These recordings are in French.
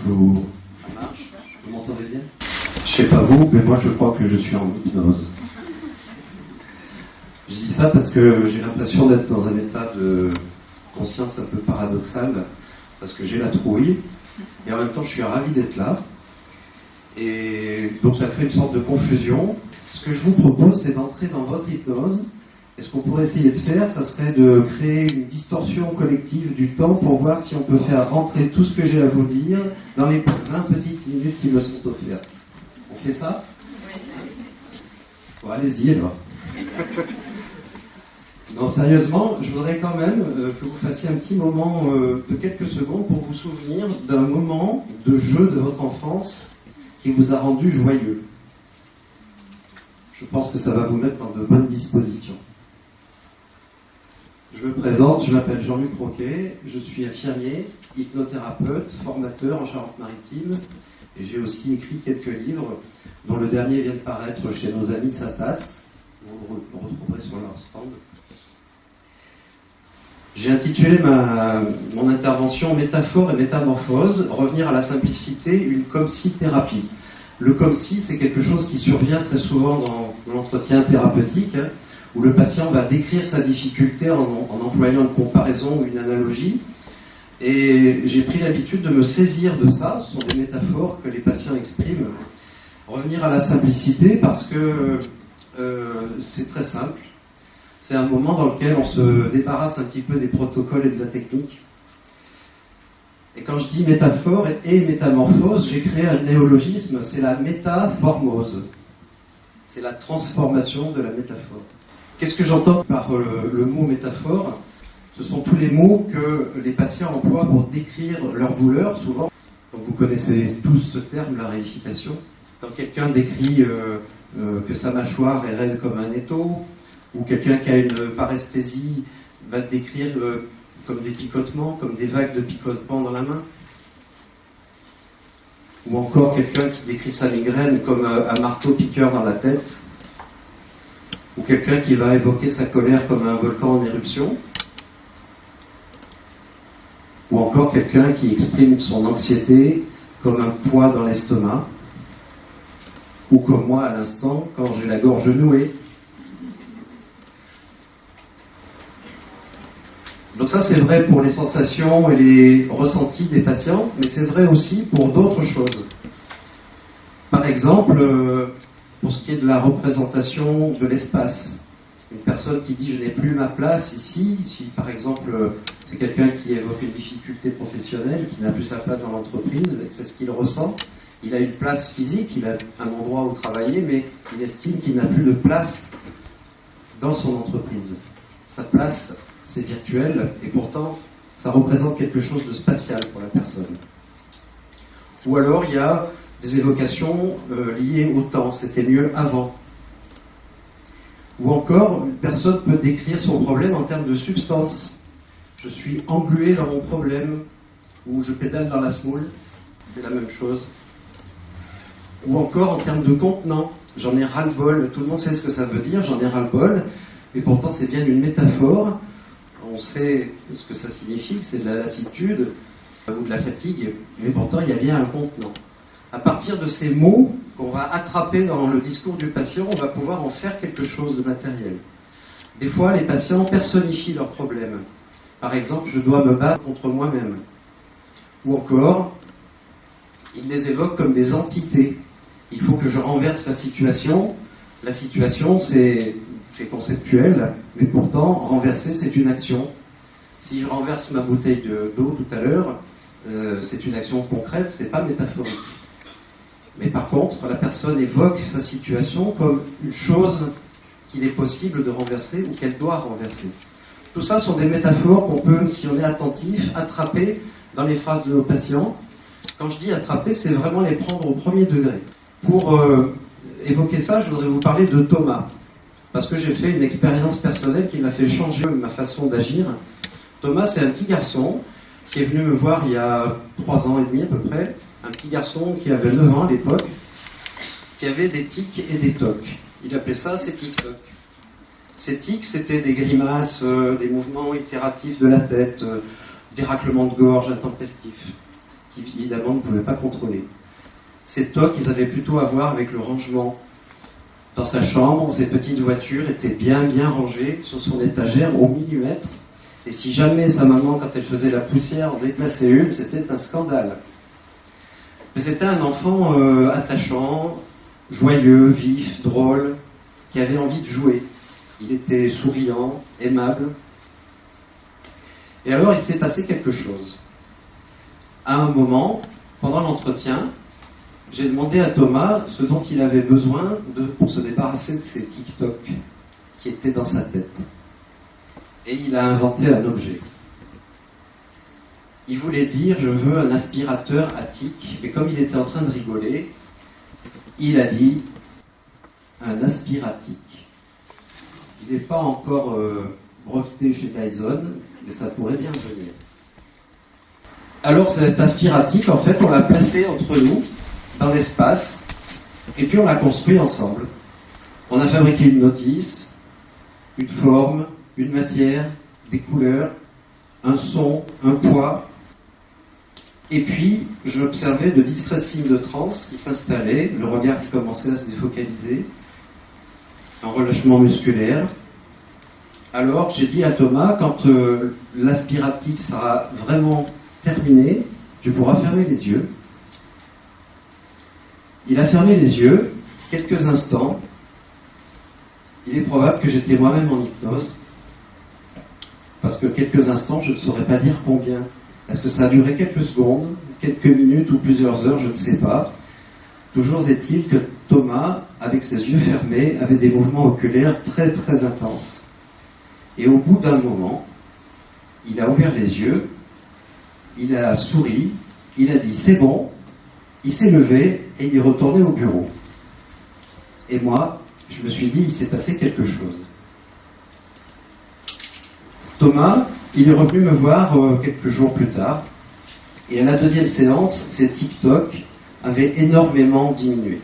Bonjour. Ça marche? Vous m'entendez bien? Je sais pas vous, mais moi je crois que je suis en hypnose. Je dis ça parce que j'ai l'impression d'être dans un état de conscience un peu paradoxal, parce que j'ai la trouille, et en même temps je suis ravi d'être là. Et donc ça crée une sorte de confusion. Ce que je vous propose, c'est d'entrer dans votre hypnose. Et ce qu'on pourrait essayer de faire, ça serait de créer une distorsion collective du temps pour voir si on peut faire rentrer tout ce que j'ai à vous dire dans les 20 petites minutes qui me sont offertes. On fait ça? Bon, allez-y alors. Non, sérieusement, je voudrais quand même que vous fassiez un petit moment de quelques secondes pour vous souvenir d'un moment de jeu de votre enfance qui vous a rendu joyeux. Je pense que ça va vous mettre dans de bonnes dispositions. Je me présente, je m'appelle Jean-Luc Roquet, je suis infirmier, hypnothérapeute, formateur en Charente-Maritime, et j'ai aussi écrit quelques livres, dont le dernier vient de paraître chez nos amis Satas. Vous le retrouverez sur leur stand. J'ai intitulé mon intervention Métaphore et métamorphose, revenir à la simplicité, une comme-si thérapie. Le comme-si, c'est quelque chose qui survient très souvent dans l'entretien thérapeutique, où le patient va décrire sa difficulté en employant une comparaison ou une analogie. Et j'ai pris l'habitude de me saisir de ça, ce sont des métaphores que les patients expriment. Revenir à la simplicité parce que c'est très simple. C'est un moment dans lequel on se débarrasse un petit peu des protocoles et de la technique. Et quand je dis métaphore et métamorphose, j'ai créé un néologisme, c'est la métaformose. C'est la transformation de la métaphore. Qu'est-ce que j'entends par le mot métaphore? Ce sont tous les mots que les patients emploient pour décrire leur douleur, souvent. Donc vous connaissez tous ce terme, la réification. Quand quelqu'un décrit que sa mâchoire est raide comme un étau, ou quelqu'un qui a une paresthésie va décrire comme des picotements, comme des vagues de picotements dans la main. Ou encore quelqu'un qui décrit sa migraine comme un marteau-piqueur dans la tête. Ou quelqu'un qui va évoquer sa colère comme un volcan en éruption. Ou encore quelqu'un qui exprime son anxiété comme un poids dans l'estomac. Ou comme moi à l'instant, quand j'ai la gorge nouée. Donc ça, c'est vrai pour les sensations et les ressentis des patients, mais c'est vrai aussi pour d'autres choses. Par exemple, pour ce qui est de la représentation de l'espace. Une personne qui dit « je n'ai plus ma place ici », si par exemple c'est quelqu'un qui évoque une difficulté professionnelle, qui n'a plus sa place dans l'entreprise, et c'est ce qu'il ressent. Il a une place physique, il a un endroit où travailler, mais il estime qu'il n'a plus de place dans son entreprise. Sa place, c'est virtuel, et pourtant, ça représente quelque chose de spatial pour la personne. Ou alors, il y a des évocations liées au temps, c'était mieux avant. Ou encore, une personne peut décrire son problème en termes de substance. Je suis englué dans mon problème, ou je pédale dans la semoule, c'est la même chose. Ou encore en termes de contenant, j'en ai ras-le-bol, tout le monde sait ce que ça veut dire, j'en ai ras-le-bol, et pourtant c'est bien une métaphore. On sait ce que ça signifie, c'est de la lassitude ou de la fatigue, mais pourtant il y a bien un contenant. À partir de ces mots qu'on va attraper dans le discours du patient, on va pouvoir en faire quelque chose de matériel. Des fois, les patients personnifient leurs problèmes. Par exemple, je dois me battre contre moi-même. Ou encore, ils les évoquent comme des entités. Il faut que je renverse la situation. La situation, c'est conceptuel, mais pourtant, renverser, c'est une action. Si je renverse ma bouteille d'eau tout à l'heure, c'est une action concrète, c'est pas métaphorique. Mais par contre, la personne évoque sa situation comme une chose qu'il est possible de renverser ou qu'elle doit renverser. Tout ça sont des métaphores qu'on peut, si on est attentif, attraper dans les phrases de nos patients. Quand je dis attraper, c'est vraiment les prendre au premier degré. Pour évoquer ça, je voudrais vous parler de Thomas. Parce que j'ai fait une expérience personnelle qui m'a fait changer ma façon d'agir. Thomas, c'est un petit garçon qui est venu me voir il y a 3 ans et demi à peu près. Un petit garçon qui avait 9 ans à l'époque, qui avait des tics et des tocs. Il appelait ça ses tic-tocs. Ces tics, c'était des grimaces, des mouvements itératifs de la tête, des raclements de gorge intempestifs, qu'évidemment ne pouvaient pas contrôler. Ces tocs, ils avaient plutôt à voir avec le rangement. Dans sa chambre, ses petites voitures étaient bien rangées sur son étagère au millimètre. Et si jamais sa maman, quand elle faisait la poussière, en déplaçait une, c'était un scandale. Mais c'était un enfant attachant, joyeux, vif, drôle, qui avait envie de jouer. Il était souriant, aimable. Et alors, il s'est passé quelque chose. À un moment, pendant l'entretien, j'ai demandé à Thomas ce dont il avait besoin pour se débarrasser de ces TikTok qui étaient dans sa tête. Et il a inventé un objet. Il voulait dire « je veux un aspirateur à tic ». Et comme il était en train de rigoler, il a dit « un aspiratique ». Il n'est pas encore breveté chez Dyson, mais ça pourrait bien venir. Alors cet aspiratique, en fait, on l'a placé entre nous, dans l'espace, et puis on l'a construit ensemble. On a fabriqué une notice, une forme, une matière, des couleurs, un son, un poids. Et puis, j'observais de discrets signes de transe qui s'installaient, le regard qui commençait à se défocaliser, un relâchement musculaire. Alors, j'ai dit à Thomas, quand l'aspiratique sera vraiment terminé, tu pourras fermer les yeux. Il a fermé les yeux, quelques instants. Il est probable que j'étais moi-même en hypnose, parce que quelques instants, je ne saurais pas dire combien. Est-ce que ça a duré quelques secondes, quelques minutes ou plusieurs heures, je ne sais pas. Toujours est-il que Thomas, avec ses yeux fermés, avait des mouvements oculaires très intenses. Et au bout d'un moment, il a ouvert les yeux, il a souri, il a dit « c'est bon », il s'est levé et il est retourné au bureau. Et moi, je me suis dit, il s'est passé quelque chose. Thomas, il est revenu me voir quelques jours plus tard, et à la deuxième séance, ses TikTok avaient énormément diminué.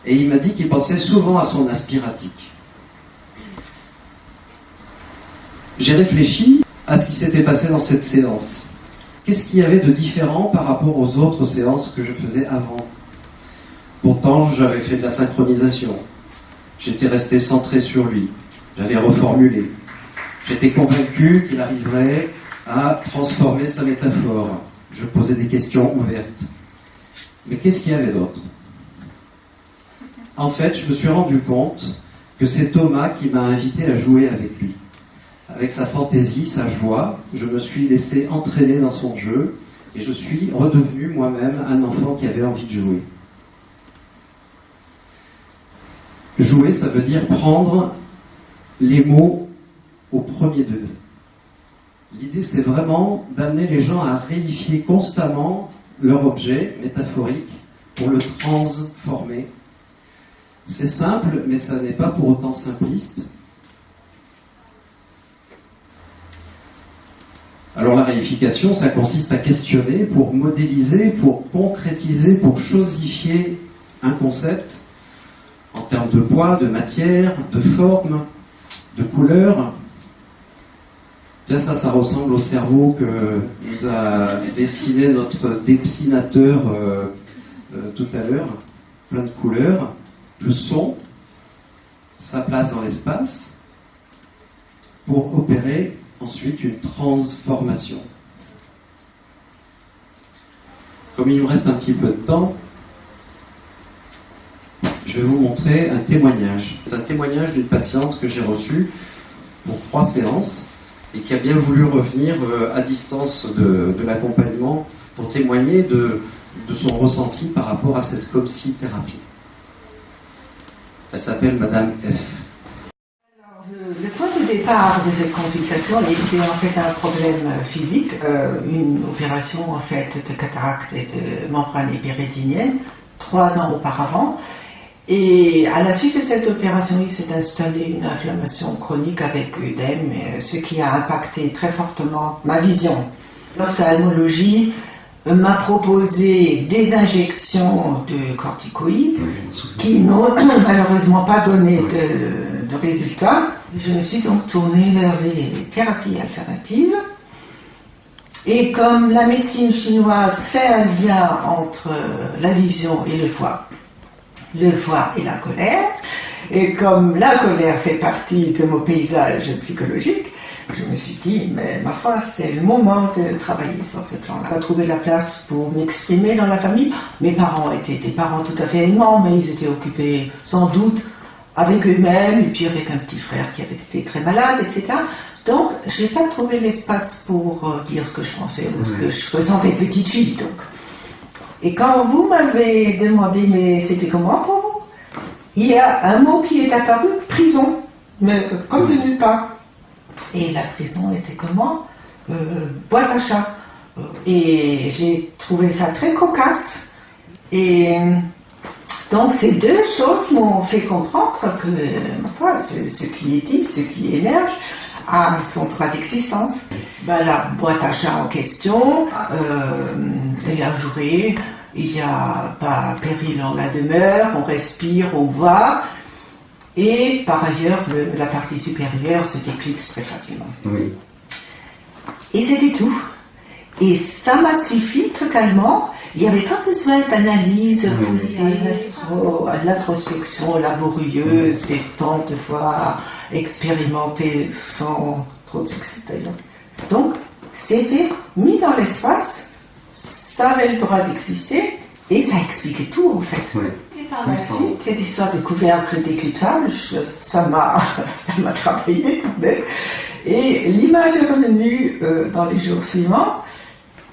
Et il m'a dit qu'il pensait souvent à son aspiratique. J'ai réfléchi à ce qui s'était passé dans cette séance. Qu'est-ce qu'il y avait de différent par rapport aux autres séances que je faisais avant ? Pourtant, j'avais fait de la synchronisation. J'étais resté centré sur lui. J'avais reformulé. J'étais convaincu qu'il arriverait à transformer sa métaphore. Je posais des questions ouvertes. Mais qu'est-ce qu'il y avait d'autre ? En fait, je me suis rendu compte que c'est Thomas qui m'a invité à jouer avec lui. Avec sa fantaisie, sa joie, je me suis laissé entraîner dans son jeu et je suis redevenu moi-même un enfant qui avait envie de jouer. Jouer, ça veut dire prendre les mots au premier degré. L'idée, c'est vraiment d'amener les gens à réifier constamment leur objet métaphorique pour le transformer. C'est simple, mais ça n'est pas pour autant simpliste. Alors la réification, ça consiste à questionner pour modéliser, pour concrétiser, pour chosifier un concept en termes de poids, de matière, de forme, de couleur. Tiens, ça ressemble au cerveau que nous a dessiné notre dessinateur tout à l'heure, plein de couleurs. Le son, sa place dans l'espace, pour opérer ensuite une transformation. Comme il nous reste un petit peu de temps, je vais vous montrer un témoignage. C'est un témoignage d'une patiente que j'ai reçue pour 3 séances et qui a bien voulu revenir à distance de l'accompagnement pour témoigner de son ressenti par rapport à cette comme-si-thérapie. Elle s'appelle Madame F. Alors, le point de départ de cette consultation était en fait un problème physique, une opération en fait de cataracte et de membrane hyperétinienne 3 ans auparavant. Et à la suite de cette opération, il s'est installé une inflammation chronique avec œdème, ce qui a impacté très fortement ma vision. L'ophtalmologie m'a proposé des injections de corticoïdes qui n'ont malheureusement pas donné de résultats. Je me suis donc tournée vers les thérapies alternatives Et comme la médecine chinoise fait un lien entre la vision et le foie et la colère, et comme la colère fait partie de mon paysage psychologique, je me suis dit, mais ma foi, c'est le moment de travailler sur ce plan-là. J'ai trouvé la place pour m'exprimer dans la famille. Mes parents étaient des parents tout à fait aimants, mais ils étaient occupés sans doute avec eux-mêmes, et puis avec un petit frère qui avait été très malade, etc. Donc, je n'ai pas trouvé l'espace pour dire ce que je pensais ou ce que je ressentais petite fille. Donc. Et quand vous m'avez demandé, mais c'était comment pour vous? Il y a un mot qui est apparu, prison, mais comme de nulle part. Et la prison était comment? Boîte à chat. Et j'ai trouvé ça très cocasse. Et donc ces deux choses m'ont fait comprendre que ce qui est dit, ce qui émerge, a son droit d'existence. La boîte à chat en question, elle a joué, il n'y a pas péril en la demeure, on respire, on voit. Et par ailleurs, la partie supérieure se déclipse très facilement. Oui. Et c'était tout. Et ça m'a suffi totalement. Il n'y avait pas besoin d'analyse poussée, à l'introspection laborieuse, et tant de fois expérimentée sans trop de succès d'ailleurs. Donc, c'était mis dans l'espace, ça avait le droit d'exister, et ça expliquait tout en fait. Oui. Par la suite, cette histoire de couvercle d'éclipsage, ça m'a travaillé quand même. Et l'image est revenue dans les jours suivants.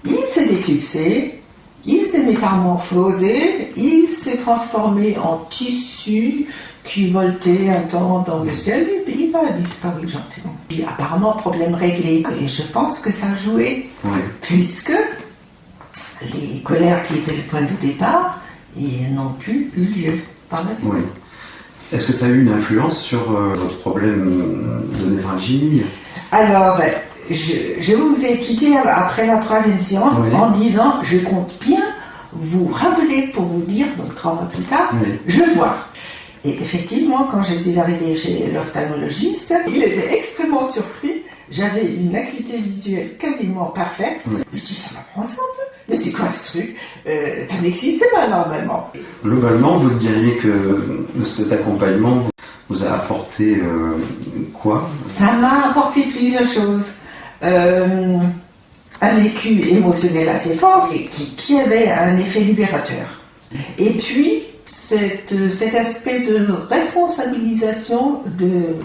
Il s'est déclipsé, il s'est métamorphosé, il s'est transformé en tissu qui voltait un temps dans le ciel et puis il a disparu gentiment. Et apparemment, problème réglé. Et je pense que ça a joué, puisque les colères qui étaient le point de départ, ils n'ont plus eu lieu par la suite. Oui. Est-ce que ça a eu une influence sur votre problème de névralgie? Alors, je vous ai quitté après la 3e séance en disant, je compte bien vous rappeler pour vous dire, donc 3 mois plus tard, je vois. Et effectivement, quand je suis arrivée chez l'ophtalmologiste, il était extrêmement surpris. J'avais une acuité visuelle quasiment parfaite. Je dis, ça m'apprend ça un peu. Mais c'est quoi ce truc? Ça n'existe pas normalement. Globalement, vous diriez que cet accompagnement vous a apporté quoi? Ça m'a apporté plusieurs choses. Un vécu émotionnel assez fort et qui avait un effet libérateur. Et puis, cet aspect de responsabilisation de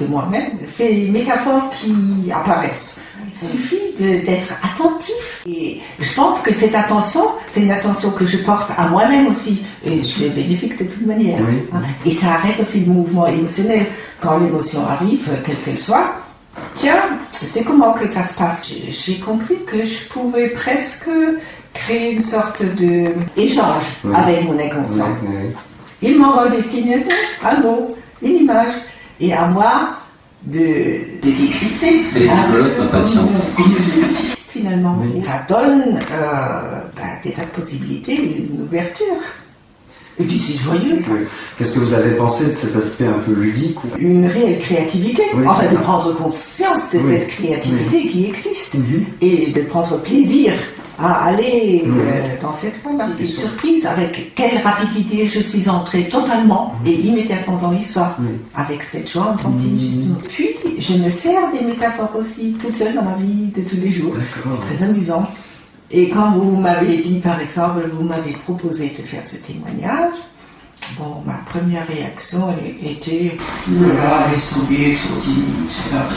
moi-même, ces métaphores qui apparaissent. Il suffit d'être attentif. Et je pense que cette attention, c'est une attention que je porte à moi-même aussi. Et c'est bénéfique de toute manière. Et ça arrête aussi le mouvement émotionnel. Quand l'émotion arrive, quelle qu'elle soit, tiens, c'est comment que ça se passe. J'ai compris que je pouvais presque créer une sorte d'échange avec mon inconscient. Il m'envoie des signes, un mot, une image, et à moi de décrypter. Finalement, ça donne des tas de possibilités, une ouverture. Et puis c'est joyeux. Qu'est-ce que vous avez pensé de cet aspect un peu ludique? Une réelle créativité. Enfin, de prendre conscience de cette créativité qui existe. Et de prendre plaisir à aller dans cette voie-là. J'étais surprise avec quelle rapidité je suis entrée totalement et immédiatement dans l'histoire. Avec cette joie enfantine, justement. Puis, je me sers des métaphores aussi, toute seule dans ma vie de tous les jours. C'est très amusant. Et quand vous m'avez dit, par exemple, vous m'avez proposé de faire ce témoignage, bon, ma première réaction était « Oula, laisse tomber, trop timide, c'est pas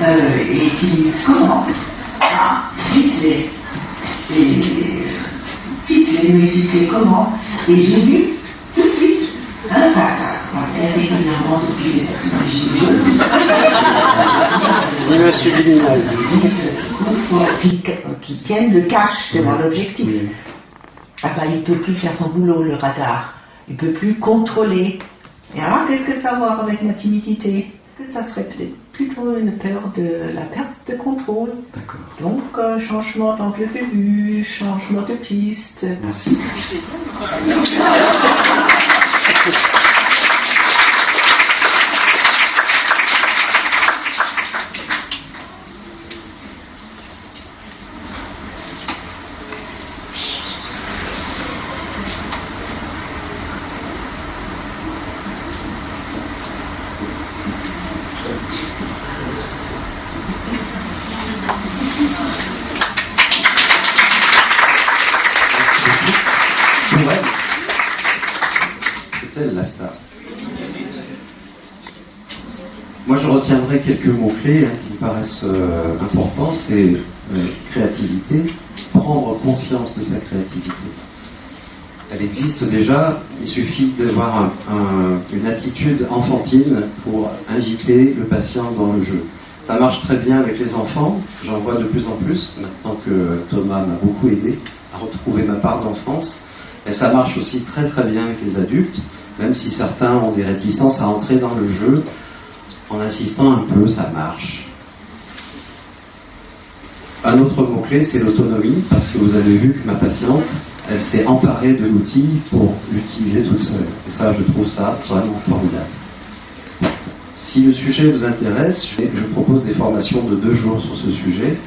et qui commence à ficeler. Et ficeler, mais ficeler comment? Et j'ai vu tout de suite un patin. Régulièrement depuis les actions des Gilets jaunes. Qui tiennent le cache devant l'objectif. Il ne peut plus faire son boulot, le radar. Il ne peut plus contrôler. Et alors, qu'est-ce que ça a à voir avec ma timidité? Est-ce que ça serait peut-être plutôt une peur de la perte de contrôle? Donc, changement d'angle de vue, changement de piste. Merci. Moi, je retiendrai quelques mots-clés qui me paraissent importants. C'est créativité, prendre conscience de sa créativité. Elle existe déjà, il suffit d'avoir une attitude enfantine pour inviter le patient dans le jeu. Ça marche très bien avec les enfants, j'en vois de plus en plus, maintenant que Thomas m'a beaucoup aidé à retrouver ma part d'enfance. Et ça marche aussi très très bien avec les adultes, même si certains ont des réticences à entrer dans le jeu. En insistant un peu, ça marche. Un autre mot-clé, c'est l'autonomie, parce que vous avez vu que ma patiente, elle s'est emparée de l'outil pour l'utiliser toute seule. Et ça, je trouve ça vraiment formidable. Si le sujet vous intéresse, je propose des formations de 2 jours sur ce sujet.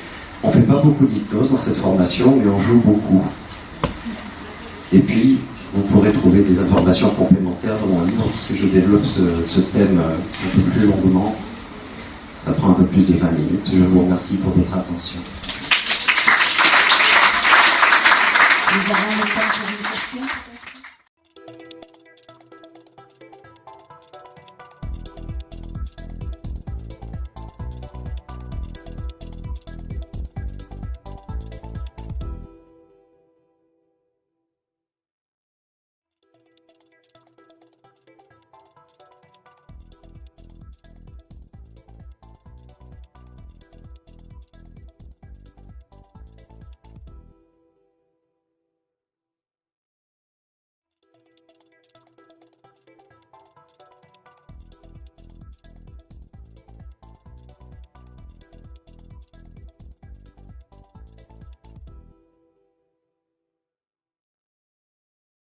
On ne fait pas beaucoup d'hypnose dans cette formation, mais on joue beaucoup. Et puis, vous pourrez trouver des informations complémentaires dans mon livre, parce que je développe ce thème un peu plus longuement. Ça prend un peu plus de 20 minutes. Je vous remercie pour votre attention. Nous avons le temps pour une question, peut-être ?